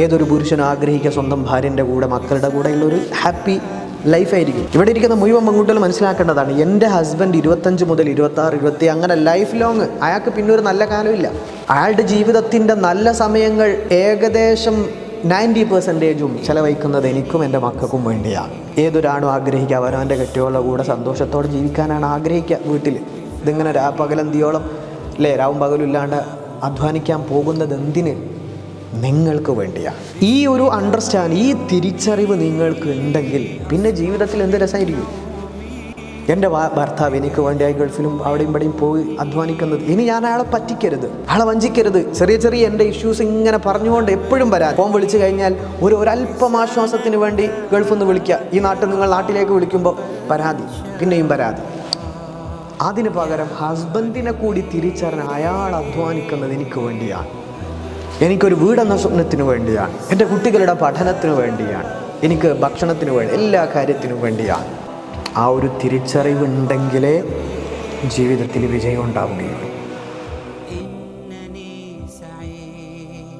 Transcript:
ഏതൊരു പുരുഷനും ആഗ്രഹിക്കുക സ്വന്തം ഭാര്യൻ്റെ കൂടെ മക്കളുടെ കൂടെയുള്ള ഒരു ഹാപ്പി ലൈഫായിരിക്കും. ഇവിടെ ഇരിക്കുന്ന മുഴുവൻ പെൺകുട്ടികൾ മനസ്സിലാക്കേണ്ടതാണ്, എൻ്റെ ഹസ്ബൻഡ് 25 മുതൽ 26, 20 അങ്ങനെ ലൈഫ് ലോങ് അയാൾക്ക് പിന്നെ ഒരു നല്ല കാലമില്ല. അയാളുടെ ജീവിതത്തിൻ്റെ നല്ല സമയങ്ങൾ ഏകദേശം 90% ചിലവഴിക്കുന്നത് എനിക്കും എൻ്റെ മക്കൾക്കും വേണ്ടിയാണ്. ഏതൊരാണും ആഗ്രഹിക്കുക അവനവൻ്റെ കെട്ടിയോളുടെ കൂടെ സന്തോഷത്തോടെ ജീവിക്കാനാണ് ആഗ്രഹിക്കുക. വീട്ടിൽ ഇതിങ്ങനെ പകലന്തിയോളം അല്ലേ, രാവും പകലും ഇല്ലാണ്ട് അധ്വാനിക്കാൻ പോകുന്നത് എന്തിന്? നിങ്ങൾക്ക് വേണ്ടിയാണ്. ഈ ഒരു അണ്ടർസ്റ്റാൻഡ്, ഈ തിരിച്ചറിവ് നിങ്ങൾക്ക് ഉണ്ടെങ്കിൽ പിന്നെ ജീവിതത്തിൽ എന്ത് രസമായിരിക്കും. എൻ്റെ ഭർത്താവ് എനിക്ക് വേണ്ടിയായി ഗൾഫിലും അവിടെയും ഇവിടെയും പോയി അധ്വാനിക്കുന്നത്, ഇനി ഞാൻ അയാളെ പറ്റിക്കരുത്, അയാളെ വഞ്ചിക്കരുത്. ചെറിയ ചെറിയ എൻ്റെ ഇഷ്യൂസ് ഇങ്ങനെ പറഞ്ഞുകൊണ്ട് എപ്പോഴും വരാൻ ഫോൺ വിളിച്ചു കഴിഞ്ഞാൽ ഒരല്പം ആശ്വാസത്തിന് വേണ്ടി ഗൾഫിൽ നിന്ന് വിളിക്കുക, ഈ നാട്ടിൽ നിങ്ങൾ നാട്ടിലേക്ക് വിളിക്കുമ്പോൾ പരാതി, പിന്നെയും പരാതി. അതിന് പകരം ഹസ്ബൻഡിനെ കൂടി തിരിച്ചറിഞ്ഞ് അയാൾ അധ്വാനിക്കുന്നത് എനിക്ക് വേണ്ടിയാണ്, എനിക്കൊരു വീടെന്ന സ്വപ്നത്തിന് വേണ്ടിയാണ്, എൻ്റെ കുട്ടികളുടെ പഠനത്തിന് വേണ്ടിയാണ്, എനിക്ക് ഭക്ഷണത്തിന് വേണ്ടി, എല്ലാ കാര്യത്തിനും വേണ്ടിയാണ്. ആ ഒരു തിരിച്ചറിവുണ്ടെങ്കിലേ ജീവിതത്തിൽ വിജയം ഉണ്ടാവുകയുള്ളൂ.